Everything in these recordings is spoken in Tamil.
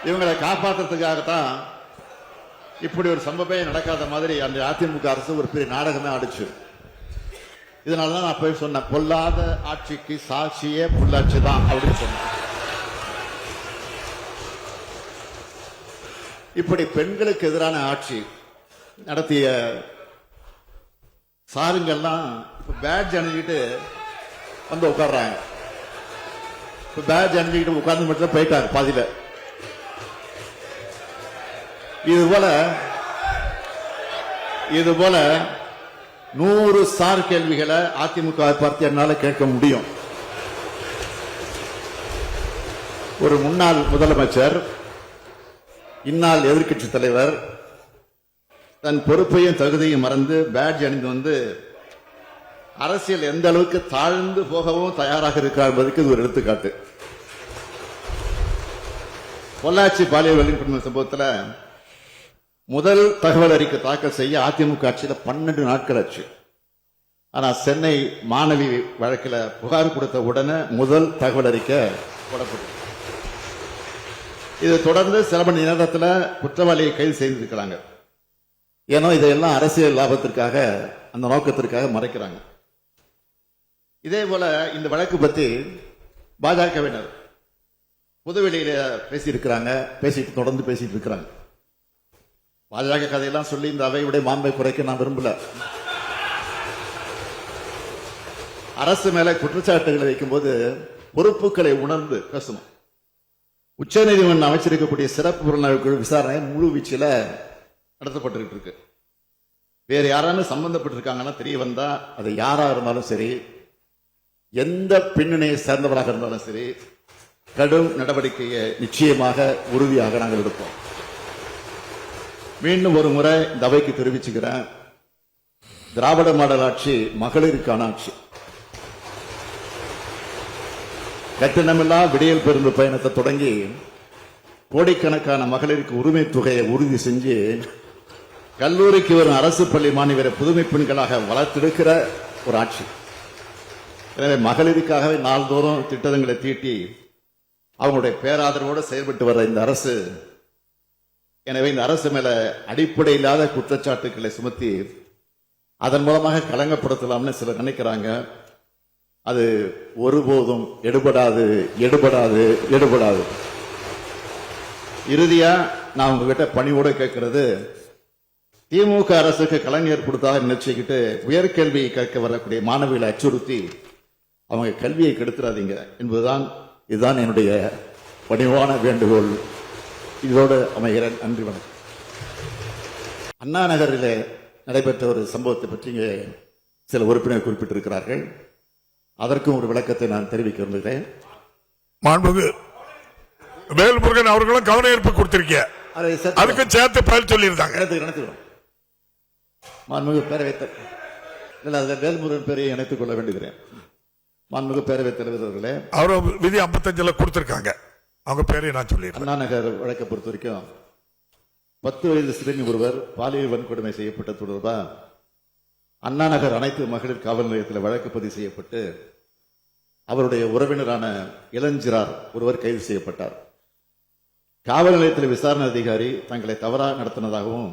இவங்களை காப்பாற்றுறதுக்காகத்தான் இப்படி ஒரு சம்பவமே நடக்காத மாதிரி அந்த அதிமுக அரசு ஒரு பெரிய நாடகமே ஆடிச்சு. இதனாலதான் நான் போய் சொன்னேன், பொல்லாத ஆட்சிக்கு சாட்சியே பொள்ளாட்சி தான் அப்படின்னு சொன்னேன். இப்படி பெண்களுக்கு எதிரான ஆட்சி நடத்திய சாருங்கெல்லாம் இப்ப பேட்ஜ் அணிஞ்சிட்டு வந்து உட்கார்றாங்க. இப்ப பேட்ஜ் அணிஞ்சிக்கிட்டு உட்கார்ந்து மட்டும் போயிட்டாங்க பாதியில. இது போல 100 சார் கேள்விகளை அதிமுக பார்த்து என்னால கேட்க முடியும். ஒரு முன்னாள் முதலமைச்சர், இந்நாள் எதிர்க்கட்சி தலைவர் தன் பொறுப்பையும் தகுதியும் மறந்து பேட்ஜ் அணிந்து வந்து அரசியல் எந்த அளவுக்கு தாழ்ந்து போகவும் தயாராக இருக்கிறார் என்பதற்கு இது ஒரு எடுத்துக்காட்டு. பொள்ளாச்சி பாலியல் வன்கொடுமை சம்பவத்தில் முதல் தகவல் அறிக்கை தாக்கல் செய்ய அதிமுக ஆட்சியில் 12 நாட்கள் ஆச்சு. ஆனா சென்னை மாணவி வழக்கில் புகார் கொடுத்த உடனே முதல் தகவல் அறிக்கை போடப்பட்டது. இது தொடர்ந்து சில மணி நேரத்தில் குற்றவாளியை கைது செய்திருக்கிறாங்க. ஏன்னா இதையெல்லாம் அரசியல் லாபத்திற்காக, அந்த நோக்கத்திற்காக மறைக்கிறாங்க. இதே போல இந்த வழக்கு பத்தி பாஜகவினர் புதுவெளியில பேசியிருக்கிறாங்க, தொடர்ந்து பேசிட்டு இருக்கிறாங்க. பாஜக கதையெல்லாம் சொல்லி இந்த அவையுடைய மாண்பை குறைக்க நான் விரும்பல. அரசு மேல குற்றச்சாட்டுகளை வைக்கும்போது பொறுப்புகளை உணர்ந்து பேசணும். உச்சநீதிமன்றம் அமைச்சிருக்கக்கூடிய சிறப்பு புலனாய்வு குழு விசாரணை முழு வீச்சில நடத்தப்பட்டு இருக்கு. வேற யாராலும் சம்பந்தப்பட்டிருக்காங்கன்னா தெரிய வந்தா அது யாரா இருந்தாலும் சரி, எந்த பின்னணியை சேர்ந்தவராக இருந்தாலும் சரி, கடும் நடவடிக்கையை நிச்சயமாக உறுதியாக நாங்கள் எடுப்போம். மீண்டும் ஒரு முறை இந்த அவைக்கு தெரிவிச்சுக்கிறேன், திராவிட மாடல் ஆட்சி மகளிருக்கான ஆட்சி. கட்டணமில்லா விடியல் பேருந்து பயணத்தை தொடங்கி கோடிக்கணக்கான மகளிருக்கு உரிமை தொகையை உறுதி செஞ்சு கல்லூரிக்கு வரும் அரசு பள்ளி மாணவரை புதுமை பெண்களாக வளர்த்தெடுக்கிற ஒரு ஆட்சி. எனவே மகளிருக்காகவே நாள்தோறும் திட்டங்களை தீட்டி அவங்களுடைய பேராதரவோடு செயல்பட்டு வர இந்த அரசு, எனவே இந்த அரசு மேல அடிப்படை இல்லாத குற்றச்சாட்டுகளை சுமத்தி அதன் மூலமாக களங்கப்படுத்தலாம்னு சிலர் நினைக்கிறாங்க. அது ஒருபோதும் எடுபடாது. இறுதியா நான் உங்ககிட்ட பணிவோட கேட்கிறது, திமுக அரசுக்கு கலைஞர் கொடுத்ததாக நினைச்சுக்கிட்டு உயர்கல்வி கேட்க வரக்கூடிய மாணவிகளை அச்சுறுத்தி அவங்க கல்வியை கெடுத்துறாதீங்க என்பதுதான், இதுதான் என்னுடைய பணிவான வேண்டுகோள். இதோடு அமைகிறேன். நன்றி, வணக்கம். அண்ணா நகரில் நடைபெற்ற ஒரு சம்பவத்தை பற்றி சில உறுப்பினர் குறிப்பிட்டிருக்கிறார்கள். அதற்கும் ஒரு விளக்கத்தை நான் தெரிவிக்க விரும்புகிறேன். மாண்புமிகு வேல்முருகன் அவர்களும் கவன ஈர்ப்பு கொடுத்திருக்க, அதுக்கு சேர்த்து பதில் சொல்லியிருந்தாங்க. மாண்புமிகு பேரவைத் வேல்முருகன் பேரை இணைத்துக் கொள்ள வேண்டுகிறேன். மாண்புமிகு பேரவைத் தலைவர் அவர்களே, அவர் விதி 55 கொடுத்திருக்காங்க, அவங்க பேரை நான் சொல்லிடுறேன். அண்ணா நகர் வழக்கை பொறுத்த வரைக்கும் 10 வயது சிறுமி ஒருவர் பாலியல் வன்கொடுமை செய்யப்பட்ட தொடர்பா அண்ணா நகர் அனைத்து மகளிர் காவல் நிலையத்தில் வழக்கு பதிவு செய்யப்பட்டு அவருடைய உறவினரான இளஞ்சிறார் ஒருவர் கைது செய்யப்பட்டார். காவல் நிலையத்தில் விசாரணை அதிகாரி தங்களை தவறாக நடத்தினதாகவும்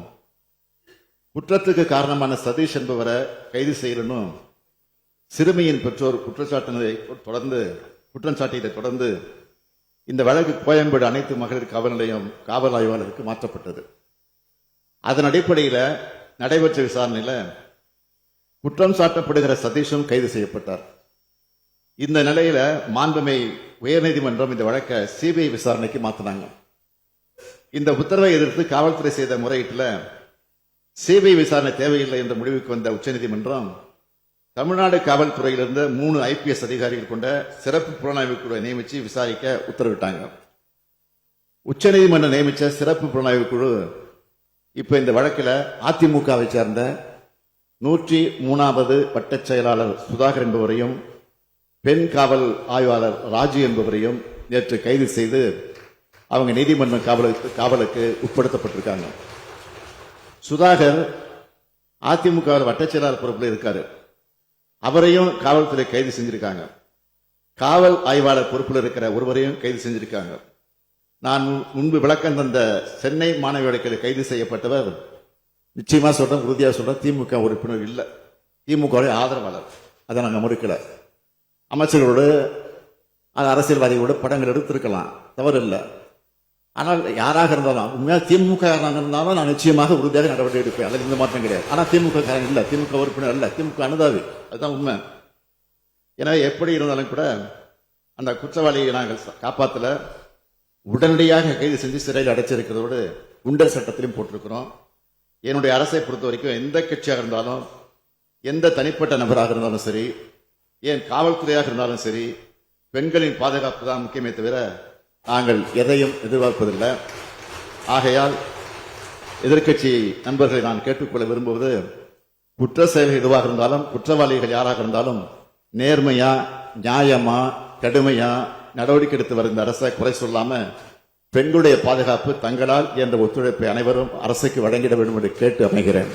குற்றத்துக்கு காரணமான சதீஷ் என்பவரை கைது செய்யணும் சிறுமியின் பெற்றோர் குற்றம் சாட்டியதை தொடர்ந்து இந்த வழக்கு கோயம்பேடு அனைத்து மகளிர் காவல் நிலையம் காவல் ஆய்வாளருக்கு மாற்றப்பட்டது. அதன் அடிப்படையில் நடைபெற்ற விசாரணையில் குற்றம் சாட்டப்படுகிற சதீஷும் கைது செய்யப்பட்டார். இந்த நிலையில மாண்புமை உயர்நீதிமன்றம் இந்த வழக்கை சிபிஐ விசாரணைக்கு மாற்றினாங்க. இந்த உத்தரவை எதிர்த்து காவல்துறை செய்த முறையீட்டில் சிபிஐ விசாரணை தேவையில்லை என்ற முடிவுக்கு வந்த உச்சநீதிமன்றம் தமிழ்நாடு காவல்துறையிலிருந்து 3 IPS அதிகாரிகள் கொண்ட சிறப்பு புலனாய்வு குழுவை நியமித்து விசாரிக்க உத்தரவிட்டாங்க. உச்சநீதிமன்றம் நியமித்த சிறப்பு புலனாய்வு குழு இப்ப இந்த வழக்கில் அதிமுகவை சேர்ந்த 103வது வட்டச் செயலாளர் சுதாகர் என்பவரையும் பெண் காவல் ஆய்வாளர் ராஜு என்பவரையும் நேற்று கைது செய்து அவங்க நீதிமன்ற காவலுக்கு உட்படுத்தப்பட்டிருக்காங்க. சுதாகர் அதிமுக வட்டச் செயலாளர் பொறுப்பில் இருக்காரு. அவரையும் காவல்துறை கைது செஞ்சிருக்காங்க. காவல் ஆய்வாளர் பொறுப்பில் இருக்கிற ஒருவரையும் கைது செஞ்சிருக்காங்க. நான் முன்பு விளக்கம் தந்த சென்னை மாணவி வழக்கில் கைது செய்யப்பட்டவர் நிச்சயமா சொல்றேன், உறுதியா சொல்றேன், திமுக உறுப்பினர் இல்லை, திமுக ஆதரவாளர். அதை நாங்கள் மறுக்கல. அமைச்சர்களோடு அரசியல்வாதிகளோடு படங்கள் எடுத்திருக்கலாம், தவறு இல்லை. ஆனால் யாராக இருந்தாலும் உண்மையாக திமுக இருந்தாலும் நான் நிச்சயமாக உறுதியாக நடவடிக்கை எடுப்பேன், அதில் எந்த மாற்றம் கிடையாது. ஆனால் திமுக காரன் இல்லை, திமுக உறுப்பினர் இல்லை, திமுக அனுதாவி, அதுதான் உண்மை. எனவே எப்படி இருந்தாலும் கூட அந்த குற்றவாளியை நாங்கள் காப்பாற்றல, உடனடியாக கைது செஞ்சு சிறையில் அடைச்சிருக்கிறதோடு குண்டர் சட்டத்திலையும் போட்டிருக்கிறோம். என்னுடைய அரசை பொறுத்த வரைக்கும் எந்த கட்சியாக இருந்தாலும், எந்த தனிப்பட்ட நபராக இருந்தாலும் சரி, ஏன் காவல்துறையாக இருந்தாலும் சரி, பெண்களின் பாதுகாப்பு தான் முக்கியமே தவிர நாங்கள் எதையும் எதிர்பார்ப்பதில்லை. ஆகையால் எதிர்க்கட்சி நண்பர்களை நான் கேட்டுக்கொள்ள விரும்புவது, குற்ற செயல்கள் எதுவாக இருந்தாலும், குற்றவாளிகள் யாராக இருந்தாலும் நேர்மையா, நியாயமா, கடுமையா நடவடிக்கை எடுத்து வருகின்ற அரசை குறை சொல்லாம பெண்களுடைய பாதுகாப்பு தங்களால் என்ற ஒத்துழைப்பை அனைவரும் அரசுக்கு வழங்கிட வேண்டும் என்று கேட்டு அமைகிறேன்.